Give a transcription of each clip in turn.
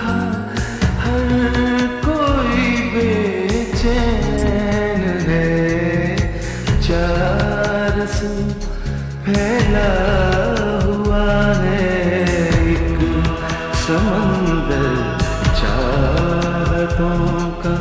हर कोई बेचैन है, चार सू फैला हुआ है एक समंदर चाहतों का।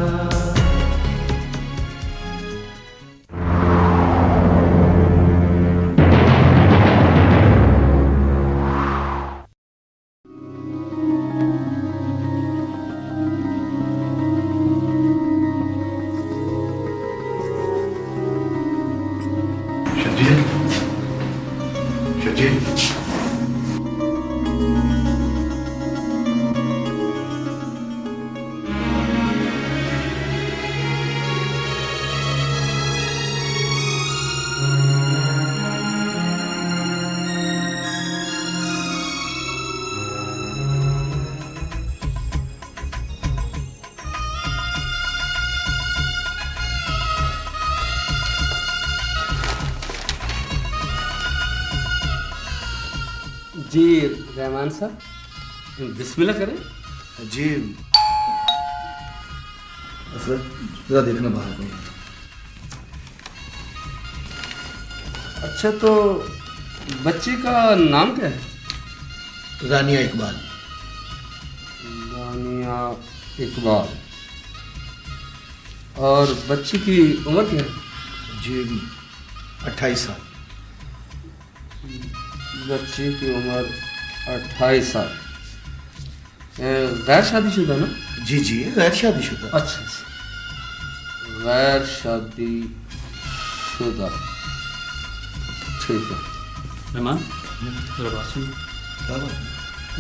जी रहमान साहब, बिस्मिल्लाह करें। जी जरा देखना बाहर को। अच्छा, तो बच्ची का नाम क्या है? रानिया इकबाल। रानिया इकबाल। और बच्ची की उम्र क्या है? जी 28 साल। बच्ची की उम्र 28 साल। गैर शादीशुदा ना? जी जी गैर शादीशुदा। अच्छा, गैर शादीशुदा, ठीक है। मेहमान जरा बात सुनो। क्या बात?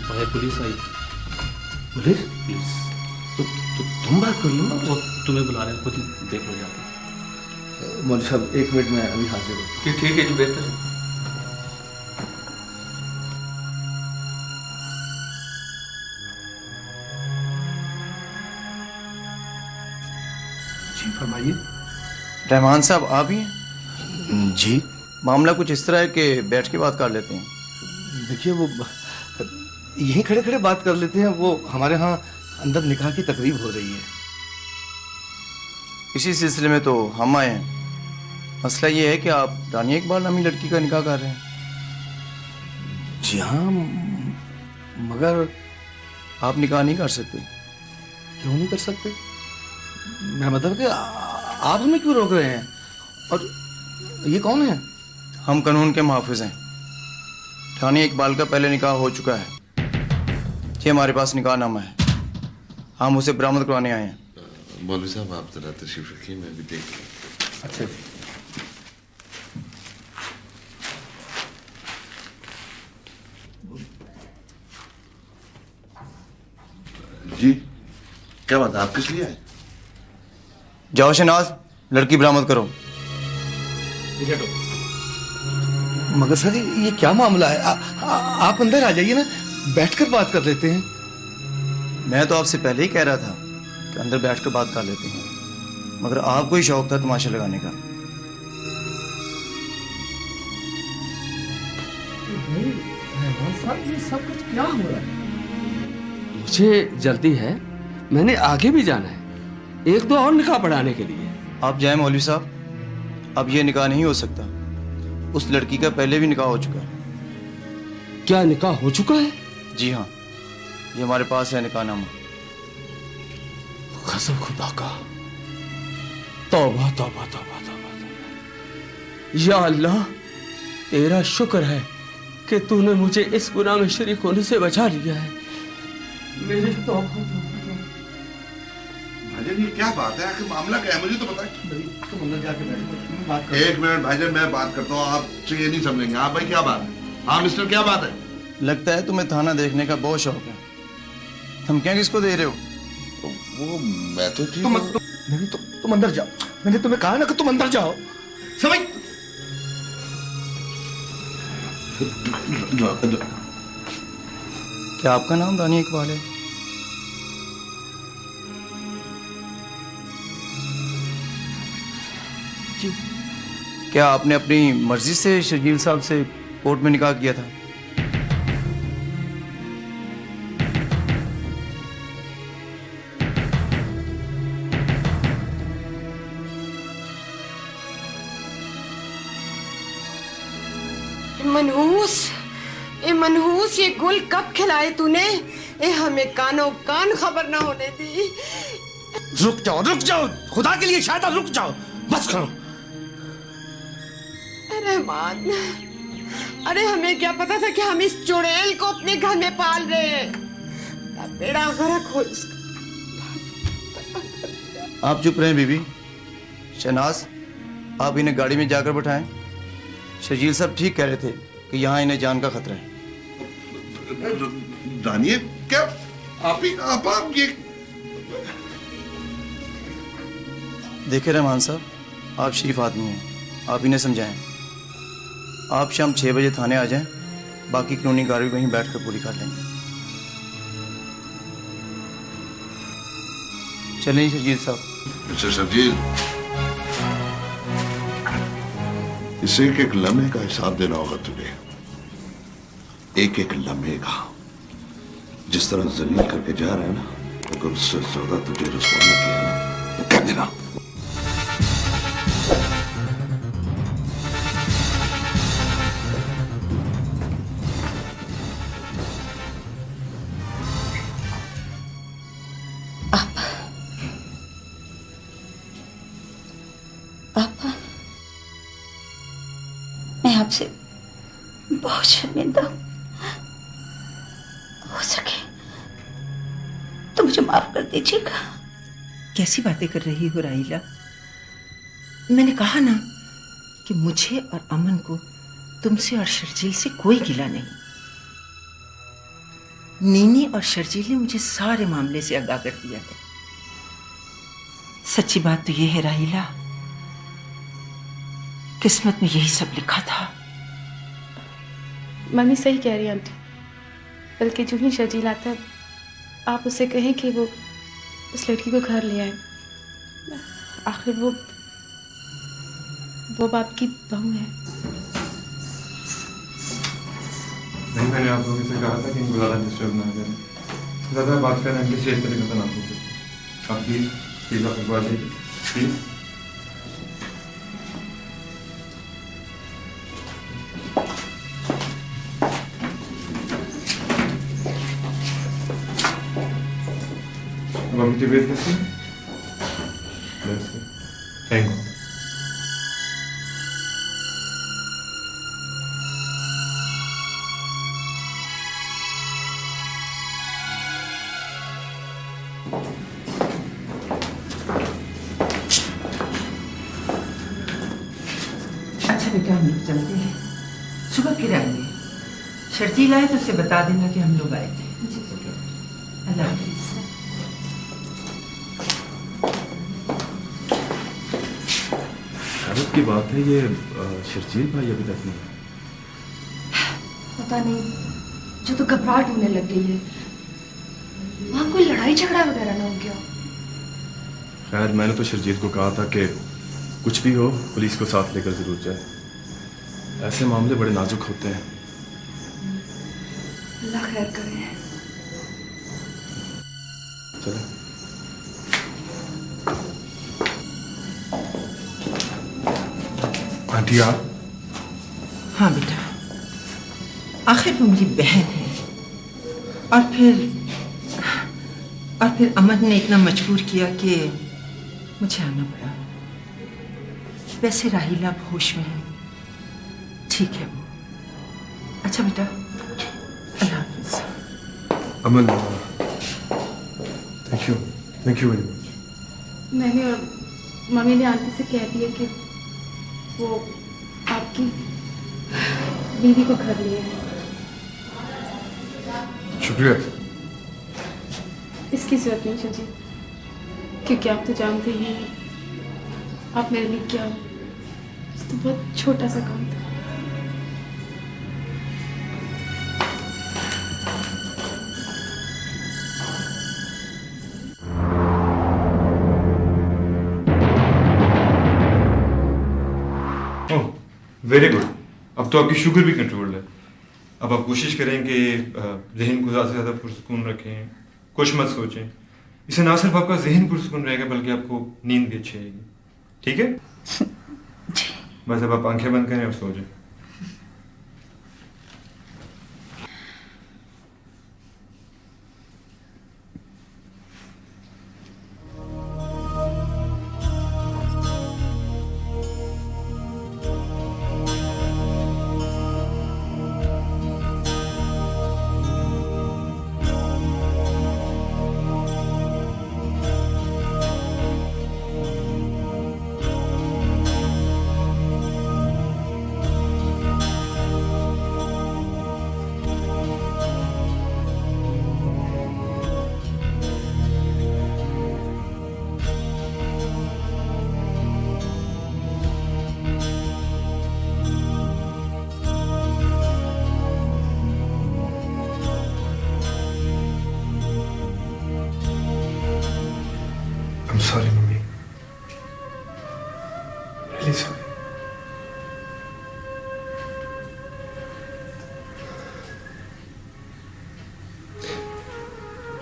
बाहर पुलिस आई। पुलिस? प्लीज तो तुम बात कर लो ना। वो तुम्हें बुला रहे हैं, खुद ही देख लो जाके। मौलवी साहब 1 मिनट में अभी हाजिर हूँ। ठीक है जी, बेहतर है। जी फरमाइए। रहमान साहब आप ही हैं? जी मामला कुछ इस तरह है कि बैठ के बात कर लेते हैं। देखिए वो यहीं खड़े खड़े बात कर लेते हैं। वो हमारे यहाँ अंदर निकाह की तकरीब हो रही है। इसी सिलसिले में तो हम आए हैं। मसला ये है कि आप रानिया इकबाल नामी लड़की का निकाह कर रहे हैं। जी हाँ, मगर आप निकाह नहीं कर सकते। क्यों नहीं कर सकते? मैं मतलब कि आप हमें क्यों रोक रहे हैं? और ये कौन है? हम कानून के मुहाफिज हैं। रानिया इकबाल का पहले निकाह हो चुका है। ये हमारे पास निकाहनामा है। हम उसे बरामद करवाने आए हैं। मौलवी साहब आप जरा तशरीफ रखिए, मैं भी देख लूँ। अच्छा जी, क्या बात है? आप किस लिए आए? जाओ शनाज, लड़की बरामद करो। मगर सर ये क्या मामला है? आप अंदर आ जाइए ना, बैठकर बात कर लेते हैं। मैं तो आपसे पहले ही कह रहा था कि अंदर बैठकर बात कर लेते हैं, मगर आपको ही शौक था तमाशा लगाने का। ये सब कुछ क्या हो रहा है? मुझे जल्दी है, मैंने आगे भी जाना है, 1-2 और निकाह पढ़ाने के लिए। आप जाए मौलवी साहब, अब ये निकाह नहीं हो सकता। उस लड़की का पहले भी निकाह हो चुका है। क्या निकाह हो चुका है? जी हाँ, ये हमारे पास है निकाहनामा। कसम खुदा का, तौबा तौबा तौबा तौबा। या अल्लाह, तेरा शुक्र है कि तूने मुझे इस गुनाह में शरीक होने से बचा लिया है। मेरी तौबा तौबा। भाईजान ये क्या बात है? आखिर मामला क्या है? मुझे तो पता है। तुम अंदर जाके बैठो, बात करो। 1 मिनट भाईजान, मैं बात करता हूँ, आपसे ये नहीं समझेंगे। हाँ भाई, क्या बात है? हाँ मिस्टर, क्या बात है? लगता है तुम्हें थाना देखने का बहुत शौक है। धमकियां किसको दे रहे हो? वो मैं तो ठीक तुम हूँ। तुम अंदर जाओ। मैंने तुम्हें कहा ना कि तुम अंदर जाओ। समझ? क्या आपका नाम रानिया इकबाल है? जी। क्या आपने अपनी मर्जी से शर्जील साहब से कोर्ट में निकाह किया था? मनहूस ये गुल कब खिलाए तूने? हमें कानों कान खबर ना होने दी। रुक जाओ, खुदा के लिए शायद रुक जाओ, बस करो। रहमान, अरे हमें क्या पता था कि हम इस चुड़ैल को अपने घर में पाल रहे हैं। बेड़ा गर्क हो इसका। आप चुप रहें बीबी। शहनाज, आप इन्हें गाड़ी में जाकर बैठाएं। शर्जील साहब ठीक कह रहे थे कि यहाँ इन्हें जान का खतरा है। दानिए, क्या आप ये देखिए रहमान साहब, आप शरीफ आदमी हैं, आप इन्हें समझाएं। आप शाम 6 बजे थाने आ जाएं, बाकी कानूनी कार्रवाई वहीं बैठकर पूरी कर लेंगे। चलिए शर्जील साहब। मिस्टर शर्जील, इसे एक लम्हे का हिसाब देना होगा तुझे। एक लम्हे का। जिस तरह जलील करके जा रहे हैं ना, अगर उससे ज्यादा तुझे रुसवा न किया ना तो कह देना। पापा, मैं आपसे बहुत शर्मिंदा हूं। हो सके तो मुझे माफ कर दीजिएगा। कैसी बातें कर रही हो राइला? मैंने कहा ना कि मुझे और अमन को तुमसे और शर्जील से कोई गिला नहीं। नीनी और शर्जील ने मुझे सारे मामले से आगाह कर दिया है। सच्ची बात तो यह है राहिला, किस्मत में यही सब लिखा था। मम्मी सही कह रही है आंटी। बल्कि जो ही शर्जील आता है, आप उससे कहें कि वो उस लड़की को घर ले आए। आखिर वो बाप की बहू है। नहीं, मैंने आप लोगों से कहा था कि इनको ज़्यादा डिस्टर्ब ना करें। ज़्यादा बात करना इनकी सेहत पर खतरनाक हो सकता है। आप प्लीज़ आप लगवा दीजिए प्लीज़। अब आपकी तबीयत कैसी है? Thank you. अच्छा बेटा, हम लोग चलते हैं, सुबह फिर आएंगे। शर्जील आए तो उसे बता देना कि हम लोग आए थे। अल्लाह हाफिज़। हैरत की बात है, ये शर्जील भाई अभी तक नहीं। पता नहीं, जो तो घबराहट होने लग गई है। वहाँ कोई लड़ाई झगड़ा वगैरह ना हो गया? खैर, मैंने तो शर्जील को कहा था कि कुछ भी हो पुलिस को साथ लेकर जरूर जाए। ऐसे मामले बड़े नाजुक होते हैं। अल्लाह खैर करे। चले। आंटी आप? हाँ बेटा, आखिर वो मेरी बहन है। और फिर अमन ने इतना मजबूर किया कि मुझे आना पड़ा। वैसे राहिला होश में है, ठीक है वो। अच्छा बेटा, अल्लाह हाफिज़। अमन, थैंक यू वेरी मच। मैंने और मम्मी ने आंटी से कह दिया कि वो आपकी बीवी को घर लिए है। शुक्रिया। इसकी जरूरत नहीं शर्जील, क्योंकि आप तो जानते ही हैं आप मेरे लिए क्या हो। तो बहुत छोटा सा काम था। Oh very good. अब तो आपकी शुगर भी कंट्रोल है। अब आप कोशिश करें कि जहन को ज़्यादा से ज़्यादा पुरसुकून रखें, कुछ मत सोचें। इससे ना सिर्फ आपका जहन पुरसुकून रहेगा बल्कि आपको नींद भी अच्छी आएगी। ठीक है? बस अब आप आंखें बंद करें और सो जाएं।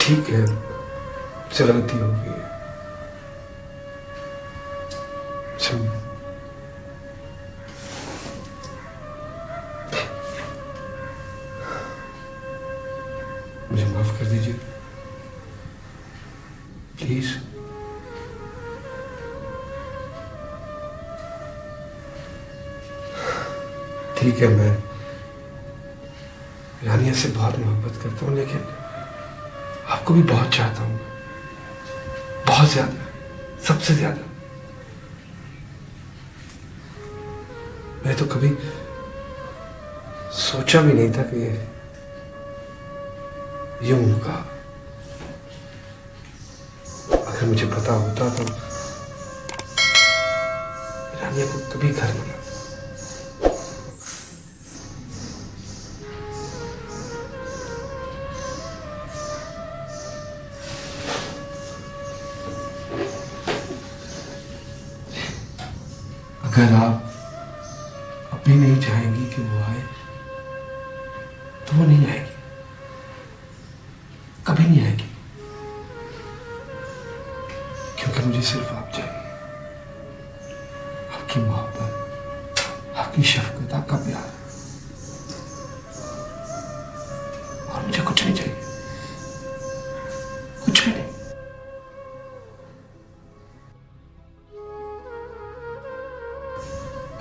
ठीक है, चलो गलती हो गई है। मुझे माफ कर दीजिए प्लीज। ठीक है, मैं रानिया से बहुत मोहब्बत करता हूँ, लेकिन आपको भी बहुत चाहता हूँ, बहुत ज्यादा, सबसे ज्यादा। मैं तो कभी सोचा भी नहीं था कि यूं होगा। अगर मुझे पता होता तो रानिया को कभी घर न लाता। अगर आप अभी नहीं चाहेंगी कि वो आए तो वो नहीं आएगी, कभी नहीं आएगी, क्योंकि मुझे सिर्फ आप चाहिए, आपकी मोहब्बत, आपकी शफकत, आपका प्यार, और मुझे कुछ नहीं चाहिए, कुछ भी नहीं।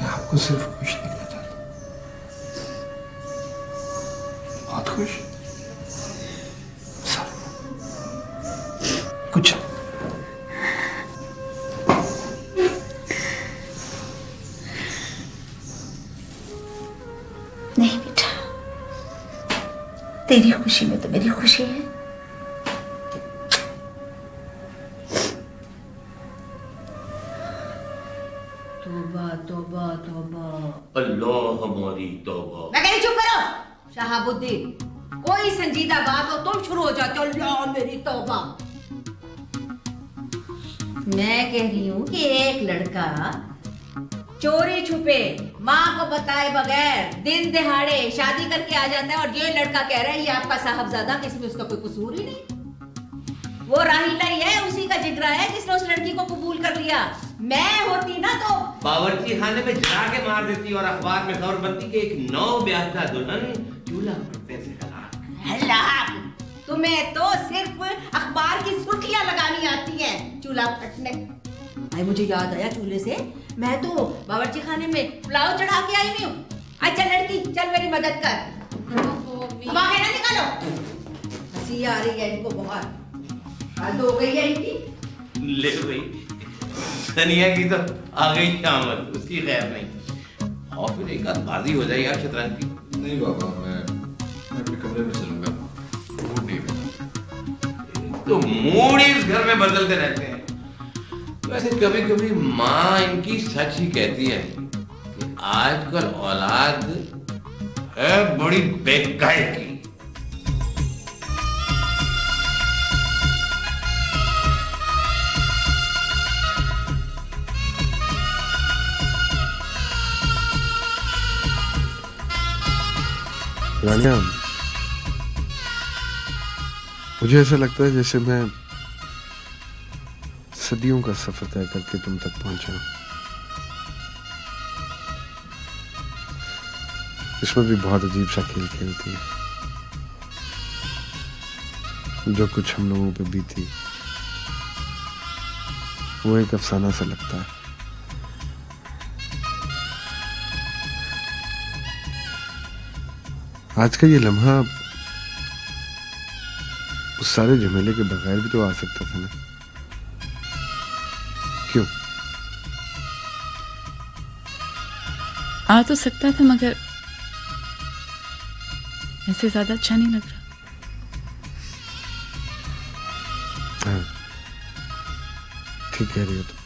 मैं आपको सिर्फ खुश देखना चाहता हूँ, बहुत खुश, कुछ नहीं बेटा, तेरी खुशी में तो मेरी खुशी है। तौबा तौबा तौबा, अल्लाह हमारी तौबा। मैं कह रही चुप करो शहाबुद्दीन, कोई संजीदा बात हो तुम शुरू हो जाते हो अल्लाह मेरी तौबा। मैं कह रही हूँ कि एक लड़का चोरी छुपे माँ को बताए बगैर दिन दिहाड़े शादी करके आ जाता है, और ये लड़का कह रहा है ये आपका साहबजादा, किसी में उसका कोई कसूर ही नहीं। वो राहीला ही है, उसी का जिगरा है जिसने उस लड़की को कबूल कर लिया। मैं होती ना तो बावर्ची खाने में जला के मार देती और अखबार में खबर बनती कि एक नौ ब्याहता दुल्हन चूल्हा फटने से हलाक। तुम्हें तो सिर्फ अखबार की सुर्खियां लगानी आती है, चूल्हा फटने। आई मुझे याद आया चूल्हे से, मैं तो बावर्ची खाने में पुलाव चढ़ा के आई हुई हूँ। अच्छा लड़की चल मेरी मदद कर, बाहर ना निकालो। हंसी आ रही है इनको बहुत, हद हो गई है इनकी। ले भाई सनिया की तो आ गई शामत, उसकी खैर नहीं। और फिर एक आध बाजी हो जाए यार शतरंज की। नहीं बाबा, मैं अपने कमरे में चलूंगा, मूड नहीं बना। तो मूड इस घर में बदलते रहते हैं। वैसे कभी कभी माँ इनकी सच ही कहती है कि आजकल औलाद है बड़ी बेकार की। रानिया, मुझे ऐसा लगता है जैसे मैं सदियों का सफर तय करके तुम तक पहुंचा। इसमें भी बहुत अजीब सा खेल खेलती है। जो कुछ हम लोगों पे बीती वो एक अफसाना सा लगता है। आज का ये लम्हा उस सारे झमेले के बगैर भी तो आ सकता था ना, क्यों? आ तो सकता था, मगर ऐसे ज्यादा अच्छा नहीं लग रहा। हाँ, ठीक कह रही हो तुम।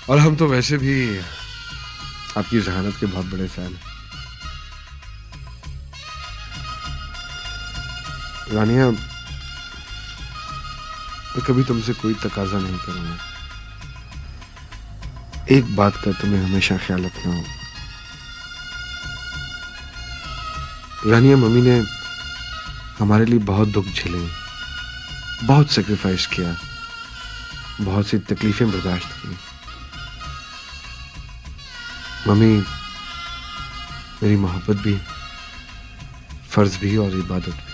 और हम तो वैसे भी आपकी जहानत के बहुत बड़े फैन हैं। रानिया, मैं कभी तुमसे कोई तकाजा नहीं करूंगा। एक बात का तुम्हें हमेशा ख्याल रखना होगा। रानिया, मम्मी ने हमारे लिए बहुत दुख झेले, बहुत सेक्रीफाइस किया, बहुत सी तकलीफें बर्दाश्त की। मम्मी मेरी मोहब्बत भी, फर्ज भी और इबादत भी।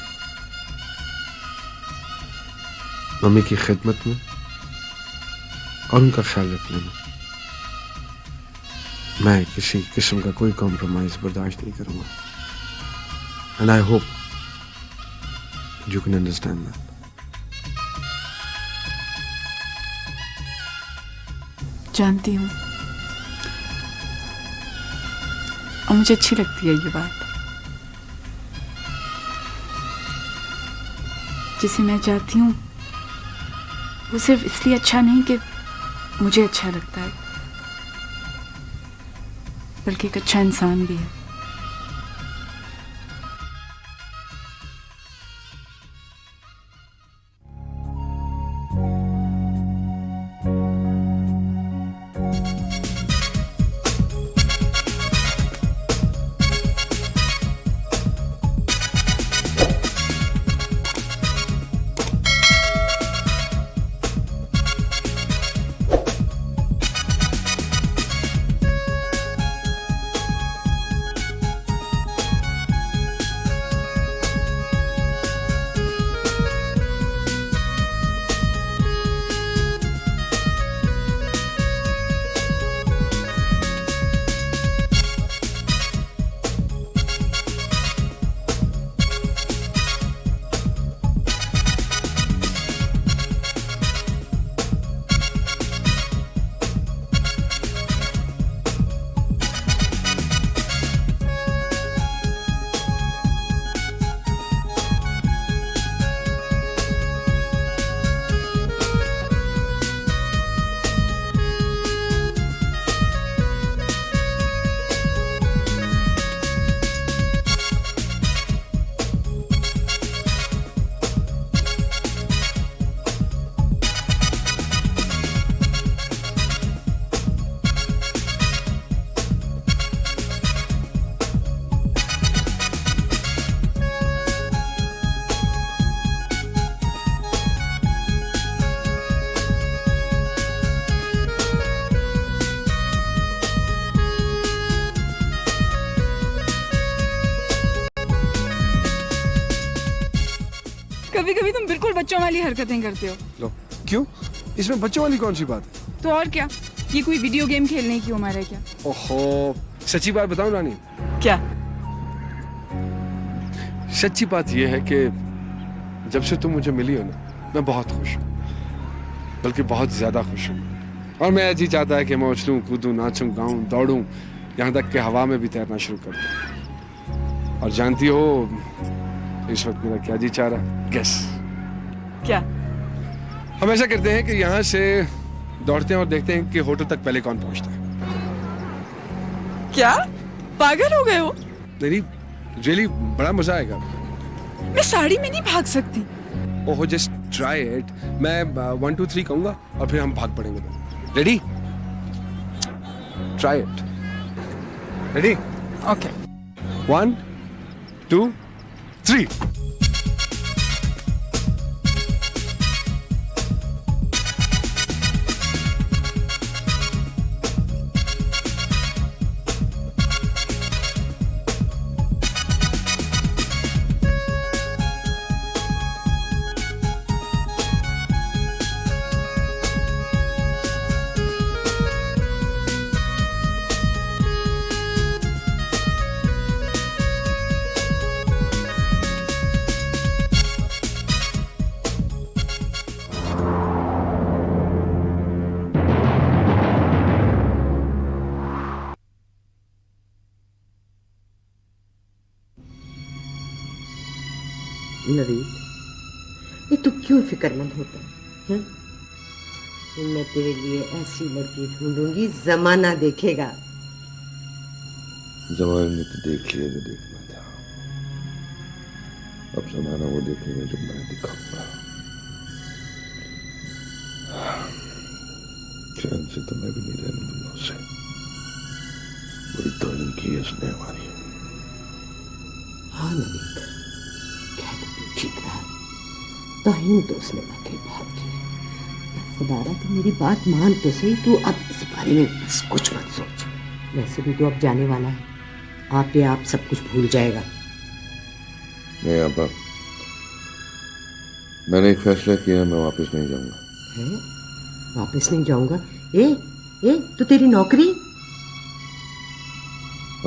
मम्मी की खिदमत में और उनका ख्याल रखने में मैं किसी किस्म का कोई कॉम्प्रोमाइज बर्दाश्त नहीं करूंगा। And I hope you can understand that. जानती हूँ और मुझे अच्छी लगती है ये बात। जिसे मैं चाहती हूँ वो सिर्फ इसलिए अच्छा नहीं कि मुझे अच्छा लगता है, बल्कि एक अच्छा इंसान भी है। कभी कभी तुम बिल्कुल बच्चों वाली हरकतें करते हो। लो, क्यों? इसमें बच्चों वाली कौन सी बात है? तो और क्या, ये कोई वीडियो गेम खेलने की उम्र है क्या? ओहो, सच्ची बात बताऊं रानी? क्या? सच्ची बात यह है कि जब से तुम मुझे मिली हो ना, मैं बहुत खुश हूँ, बल्कि बहुत ज्यादा खुश हूँ। और मैं जी चाहता है कि मैं उछलूं, कूदूं, नाचूं, गाऊं, दौड़ूं, यहाँ तक कि हवा में भी तैरना शुरू कर दूं। और जानती हो इस वक्त मेरा क्या जी चाह रहा है? गेस। क्या? हम ऐसा करते हैं कि यहाँ से दौड़ते हैं और देखते हैं कि होटल तक पहले कौन पहुंचता है। क्या? पागल हो गए हो? नहीं, रियली बड़ा मजा आएगा। मैं साड़ी में नहीं भाग सकती। ओहो, जस्ट ट्राई इट। मैं 1 2 3 कहूंगा और फिर हम भाग पड़ेंगे। Ready? Try it. Ready? Okay. 1 2 3। नवीन, ये तू क्यों फिक्रमंद होता है? मैं तेरे लिए ऐसी लड़की ढूंढूंगी, जमाना देखेगा। जमाने ने तो देख लिया जो देखना था। अब जमाना वो देखेगा जो मैं दिखाऊंगा। चैन से तो मैं भी नहीं रहने दूंगा उसे। बड़ी तौलीम की है उसने हमारी। हाँ नवीन, कह तो ठीक रहा, तो ही तो उसने वाकई बहुत की। खुदारा तो मेरी बात मान तो सही, तू अब इस बारे में बस कुछ मत सोच। वैसे भी तो अब जाने वाला है, आप पे आप सब कुछ भूल जाएगा। नहीं आपा, मैंने एक फैसला किया, मैं वापस नहीं जाऊंगा। है? वापस नहीं जाऊंगा? ए तो तेरी नौकरी?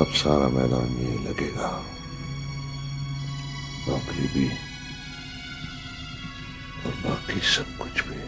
अब सारा मैदान यही लगेगा, नौकरी भी और बाकी सब कुछ भी।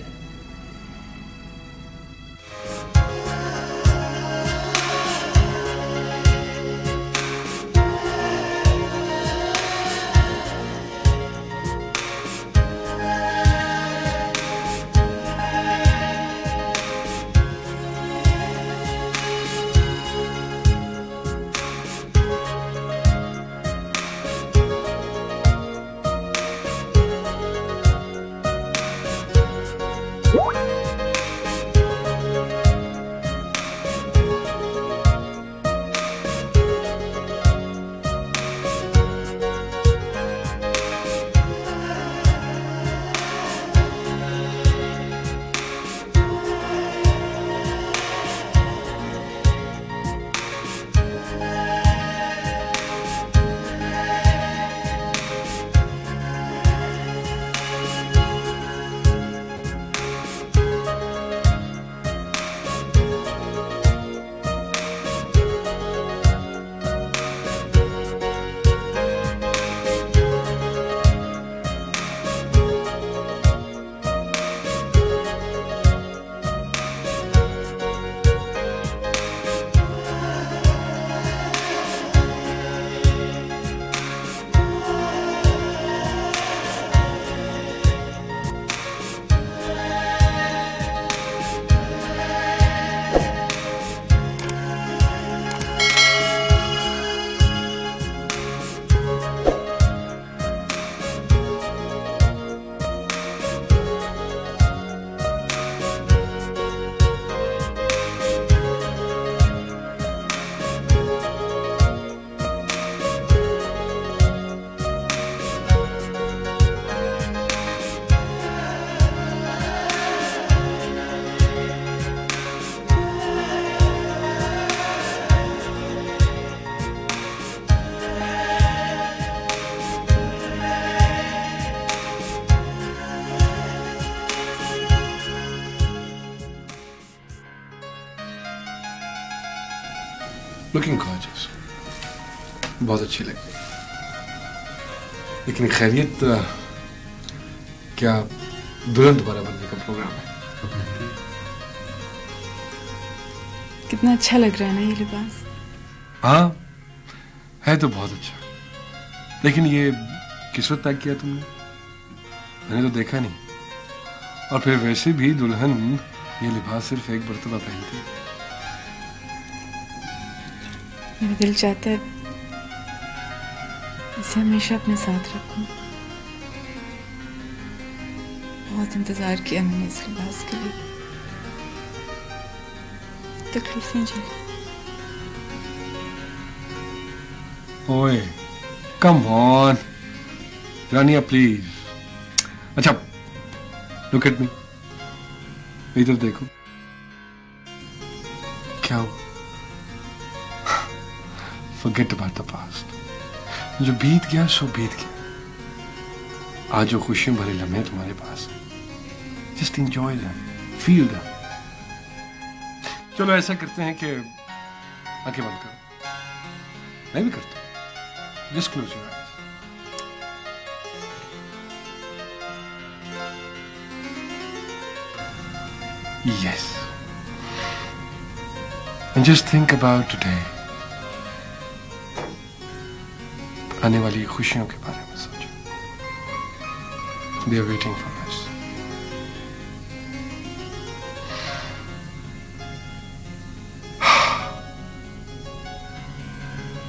लुकिंग गॉर्जियस, बहुत अच्छी लग रही। लेकिन खैरियत, क्या दुल्हन दोबारा बनने का प्रोग्राम है? कितना अच्छा लग रहा है ना ये लिबास। हाँ है तो बहुत अच्छा, लेकिन ये किस वक्त तय किया तुमने? मैंने तो देखा नहीं। और फिर वैसे भी दुल्हन ये लिबास सिर्फ एक मर्तबा पहनती है। मेरा दिल चाहता है इसे हमेशा अपने साथ रखूं। बहुत इंतजार किया मैंने इस लिबास के लिए, तकलीफें झेली। ओए कम ऑन रानिया प्लीज। अच्छा लुक एट मी, इधर देखो। क्या हुआ? Forget about the past. जो बीत गया सो बीत गया। आज जो खुशियों भरे लम्हे तुम्हारे पास हैं, just enjoy them, feel them. चलो ऐसा करते हैं कि आंखें बंद करो, मैं भी करता हूँ। Just close your eyes. Yes. And just think about today. आने वाली खुशियों के बारे में सोचो। They are waiting for us.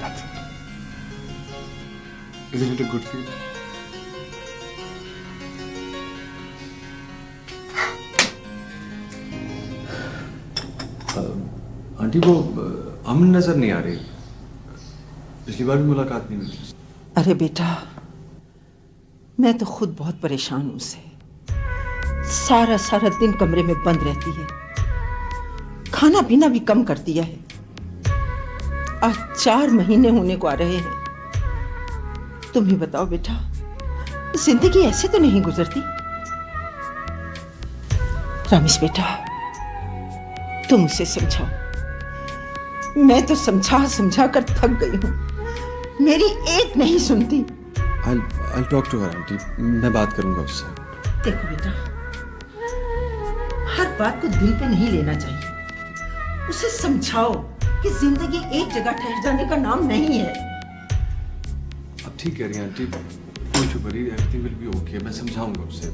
That's it. Isn't it a good feeling? Aunty वो अमन नजर नहीं आ रही, पिछली बार भी मुलाकात नहीं हुई। अरे बेटा, मैं तो खुद बहुत परेशान हूं उससे। सारा सारा दिन कमरे में बंद रहती है, खाना पीना भी कम कर दिया है। आज 4 महीने होने को आ रहे हैं। तुम ही बताओ बेटा, जिंदगी ऐसे तो नहीं गुजरती। रामेश बेटा, तुम उसे समझाओ। मैं तो समझा समझा कर थक गई हूं, मेरी एक नहीं सुनती। I'll talk to her, aunty. मैं बात करूंगा उससे। देखो बेटा, हर बात को दिल पे नहीं लेना चाहिए। उसे समझाओ कि जिंदगी एक जगह ठहर जाने का नाम नहीं है। अब ठीक कह रही हैं aunty, don't you worry, everything will be okay. मैं समझाऊंगा उससे,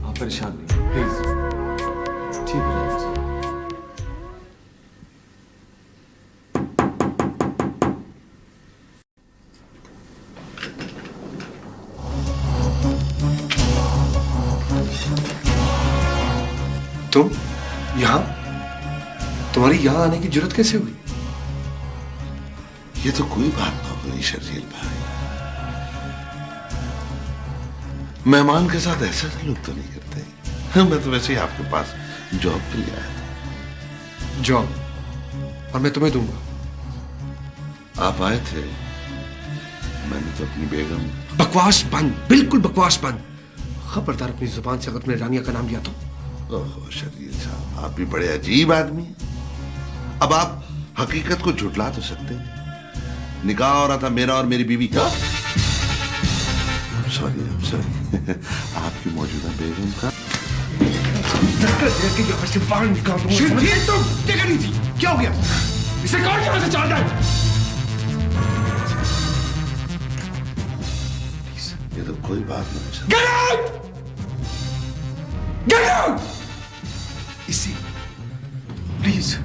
आप परेशान नहीं, प्लीज। ठीक है तुम यहाँ? तुम्हारी यहाँ आने की जरूरत कैसे हुई? ये तो कोई बात ना हुई शर्जील भाई। मेहमान के साथ ऐसा सलूक तो नहीं करते। मैं तो वैसे ही आपके पास जॉब के लिए आया था। जॉब? और मैं तुम्हें दूंगा? आप आए थे, मैंने तो अपनी बेगम। बकवास बंद, बिल्कुल बकवास बंद। खबरदार अपनी जुबान से अगर तुमने रानिया का नाम लिया तो। ओहो शर्जील साहब, आप भी बड़े अजीब आदमी हैं। अब आप हकीकत को झुठला तो सकते हैं। निकाह हो रहा था मेरा और मेरी बीवी का। सॉरी आपकी मौजूदा बेगम का। तुम देखा नहीं थी? क्या हो गया? इसे कौन यहाँ से चाहता है? ये तो कोई बात नहीं। Get out! Get out! इसी प्लीज।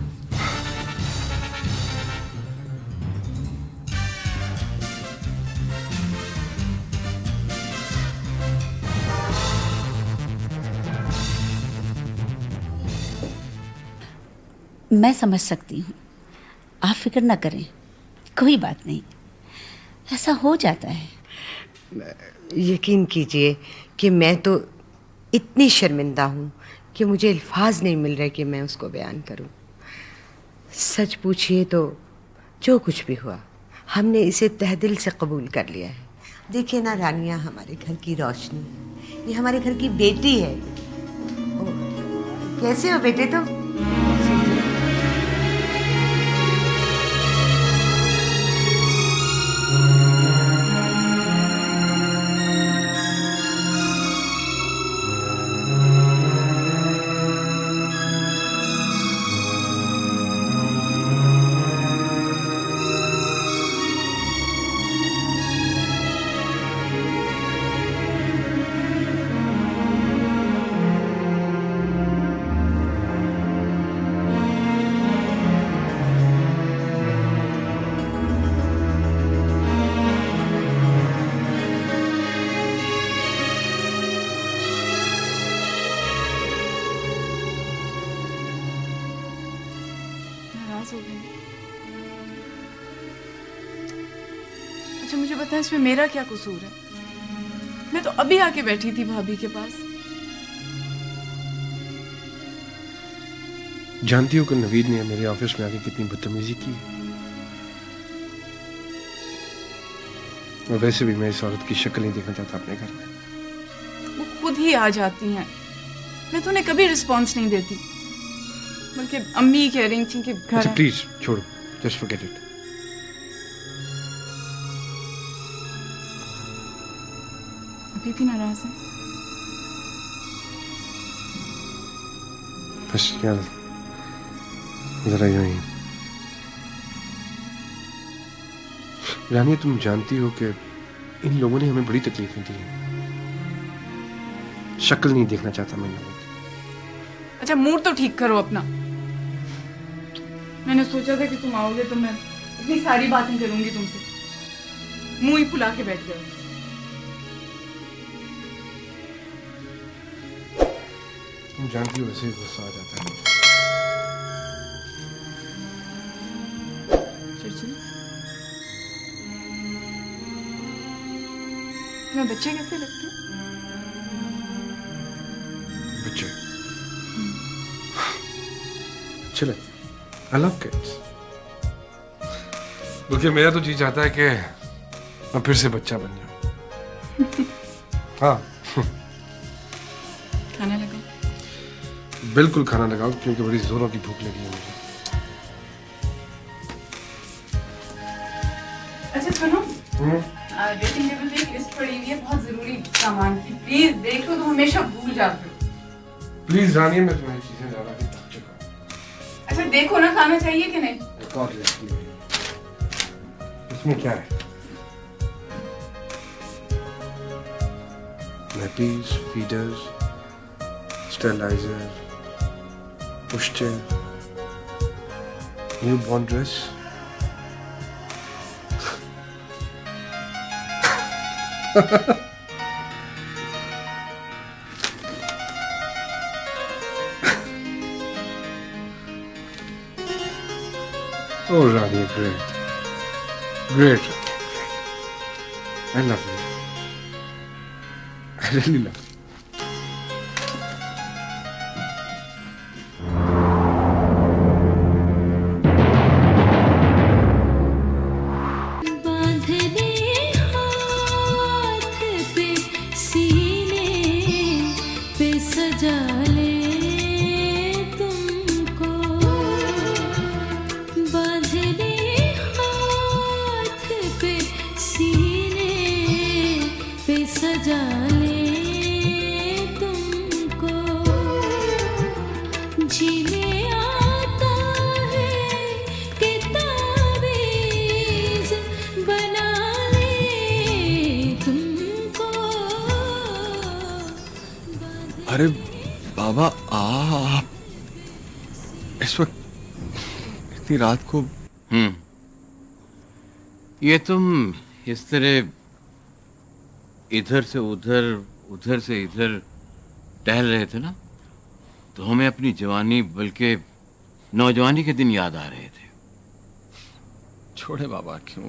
मैं समझ सकती हूँ, आप फिक्र ना करें, कोई बात नहीं, ऐसा हो जाता है। यकीन कीजिए कि मैं तो इतनी शर्मिंदा हूँ कि मुझे अल्फाज नहीं मिल रहे कि मैं उसको बयान करूँ। सच पूछिए तो जो कुछ भी हुआ, हमने इसे तहदिल से कबूल कर लिया है। देखिए ना रानिया हमारे घर की रोशनी, ये हमारे घर की बेटी है। कैसे हो बेटे तुम? अच्छा मुझे बता, इसमें मेरा क्या कसूर है? मैं तो अभी आके बैठी थी भाभी के पास। जानती हो कि नवीद ने मेरे ऑफिस में आके कितनी बदतमीजी की? और वैसे भी मैं इस औरत की शक्ल नहीं देखना चाहता अपने घर में। वो खुद ही आ जाती हैं, मैं तो उन्हें कभी रिस्पॉन्स नहीं देती, बल्कि अम्मी कह रही थी कि घर। अच्छा प्लीज छोड़ो, जस्ट फॉरगेट इट। अभी भी नाराज है? बस यार जरा यूं ही। रानी तुम जानती हो कि इन लोगों ने हमें बड़ी तकलीफें दी हैं। शक्ल नहीं देखना चाहता मैं लोगों की। अच्छा मूड तो ठीक करो अपना। मैंने सोचा था कि तुम आओगे तो मैं इतनी सारी बातें करूंगी तुमसे, मुंह ही फुला के बैठ गए। तुम जानती हो वैसे ही गुस्सा आ जाता है। तुम्हें बच्चे कैसे लगते हैं? बच्चे अच्छे लगते। I love kids. बल्कि मेरा तो जी चाहता है कि मैं फिर से बच्चा बन जाऊं। हाँ। खाना लगाओ। बिल्कुल खाना लगाओ, क्योंकि बड़ी जोरों की भूख लगी है मुझे। अच्छा सुनो, ड्रेसिंग टेबल पे एक लिस्ट पड़ी हुई है बहुत जरूरी सामान की, प्लीज देखो, तुम हमेशा भूल जाते हो। प्लीज रानी, मैं तुम्हारी चीजें ज्यादा नहीं थक चुका। अच्छा देखो ना, खाना चाहिए कि नहीं? एक और लिस्ट ली है। इसमें क्या है? Nappies, feeders, sterilizer, pushchair, newborn dress. Oh, Rani, great. Great. I love you. I really love you. अरे बाबा, आप इस वक्त इतनी रात को? ये तुम इस तरह इधर से उधर, उधर से इधर टहल रहे थे ना, तो हमें अपनी जवानी बल्कि नौजवानी के दिन याद आ रहे थे। छोड़े बाबा, क्यों?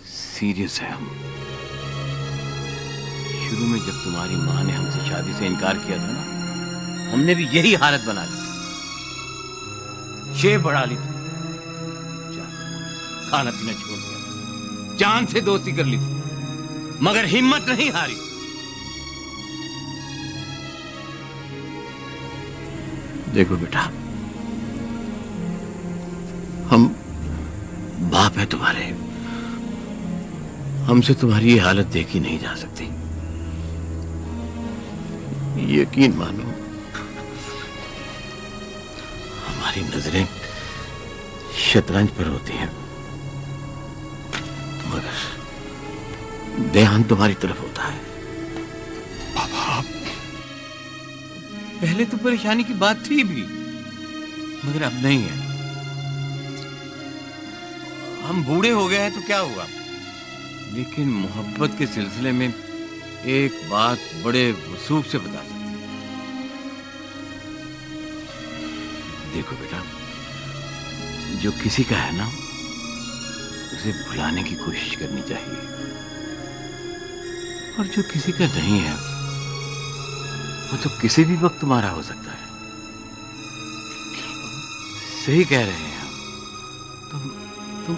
सीरियस है हम। शुरू में जब तुम्हारी माँ ने हमसे शादी से इनकार किया था ना, हमने भी यही हालत बना ली थी, शेव बढ़ा ली थी, खाना पीना छोड़ दिया, जान से दोस्ती कर ली थी, मगर हिम्मत नहीं हारी। देखो बेटा, हम बाप है तुम्हारे, हमसे तुम्हारी ये हालत देखी नहीं जा सकती। यकीन मानो, हमारी नजरें शतरंज पर होती हैं, मगर ध्यान तुम्हारी तरफ होता है। बाबा, पहले तो परेशानी की बात थी भी, मगर अब नहीं है। हम बूढ़े हो गए हैं तो क्या हुआ, लेकिन मोहब्बत के सिलसिले में एक बात बड़े वसूख से बता सकते हैं। देखो बेटा, जो किसी का है ना, उसे भुलाने की कोशिश करनी चाहिए, और जो किसी का नहीं है, वो तो किसी भी वक्त तुम्हारा हो सकता है। सही कह रहे हैं हम। तुम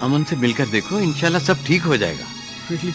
अमन से मिलकर देखो, इंशाल्लाह सब ठीक हो जाएगा। Really?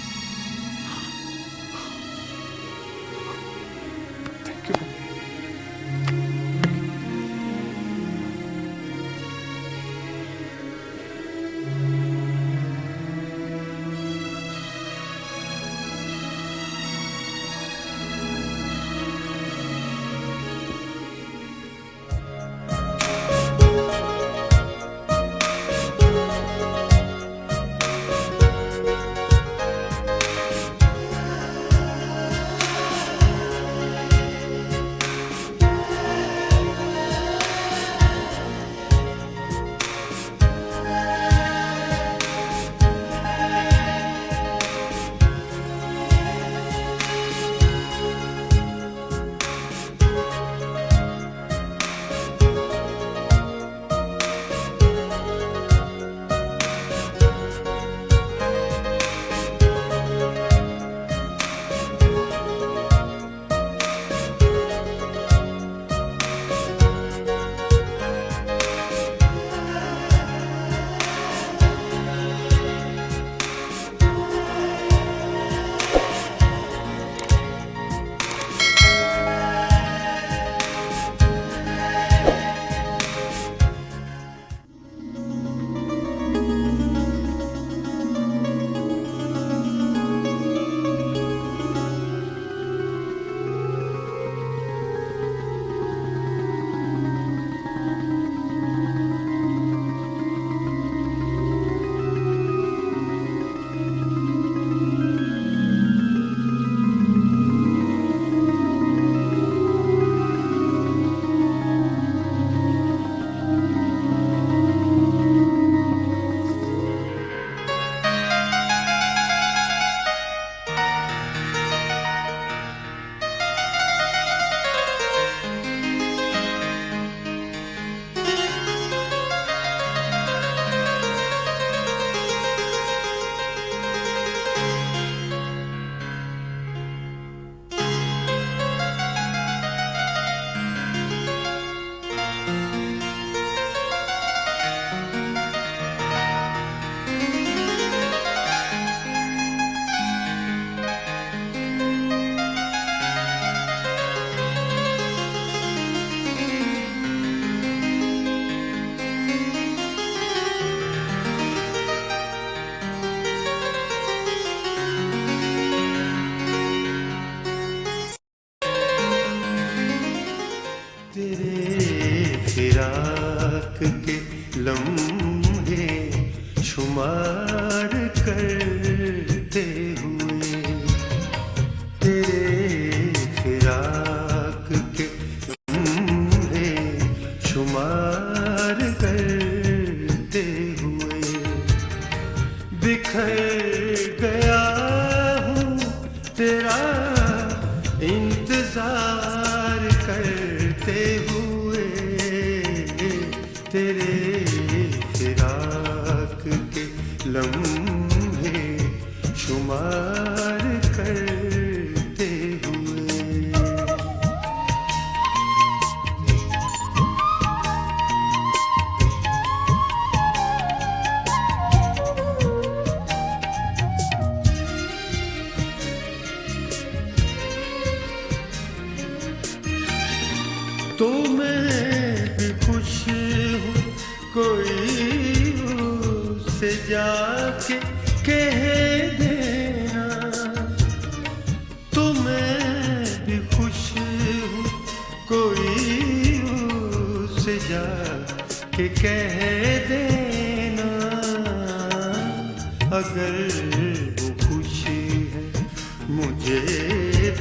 बेशुमार करते हुए। तो मैं भी खुश हूँ, कोई उससे जाके कह देना। तो मैं भी खुश हूँ, कोई उससे जाके कह देना। अगर वो खुशी है मुझे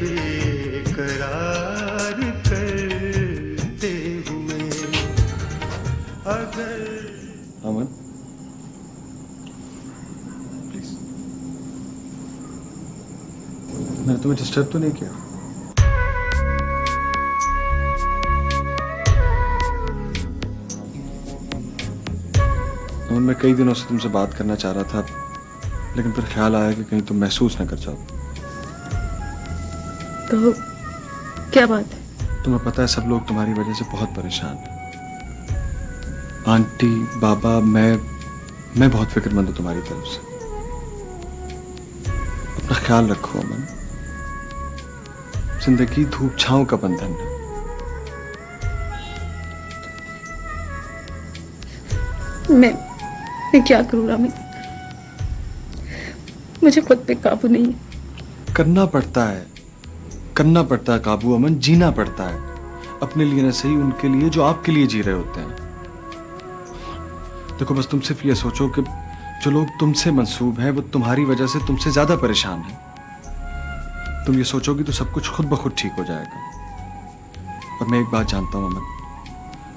बेकरार करते हुए। अगर अमन प्लीज, मैंने तुम्हें डिस्टर्ब तो नहीं किया? अमन, मैं कई दिनों से तुमसे बात करना चाह रहा था, लेकिन फिर ख्याल आया कि कहीं तुम महसूस न कर जाओ। तो क्या बात है? तुम्हें पता है सब लोग तुम्हारी वजह से बहुत परेशान हैं। आंटी, बाबा, मैं बहुत फिक्रमंद हूं तुम्हारी तरफ से। अपना ख्याल रखो अमन। जिंदगी धूप छांव का बंधन है। मैं क्या करूं रामेश, मुझे खुद पे काबू नहीं है। करना पड़ता है काबू अमन, जीना पड़ता है। अपने लिए न सही, उनके लिए जो आपके लिए जी रहे होते हैं। देखो, बस तुम सिर्फ ये सोचो कि जो लोग तुमसे मंसूब हैं वो तुम्हारी वजह से तुमसे ज्यादा परेशान हैं। तुम ये सोचोगी तो सब कुछ खुद ब खुद ठीक हो जाएगा। और मैं एक बात जानता हूं अमन,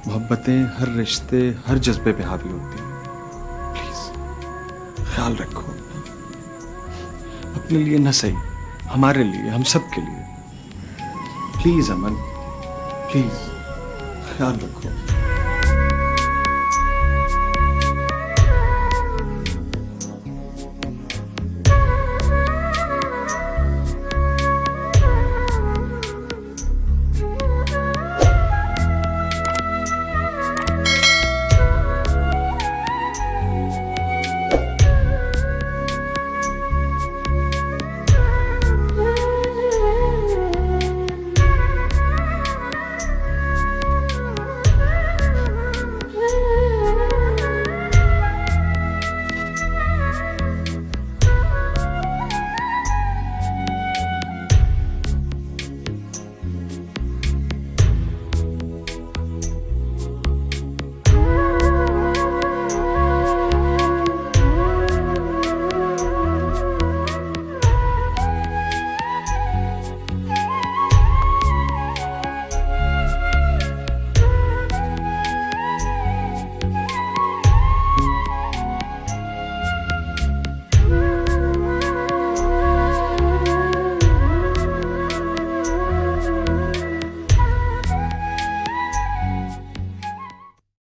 मोहब्बतें हर रिश्ते, हर जज्बे पे हावी होती हैं। प्लीज ख्याल रखो अपने लिए, न सही हमारे लिए, हम सब के लिए। प्लीज अमन, प्लीज ख्याल रखो।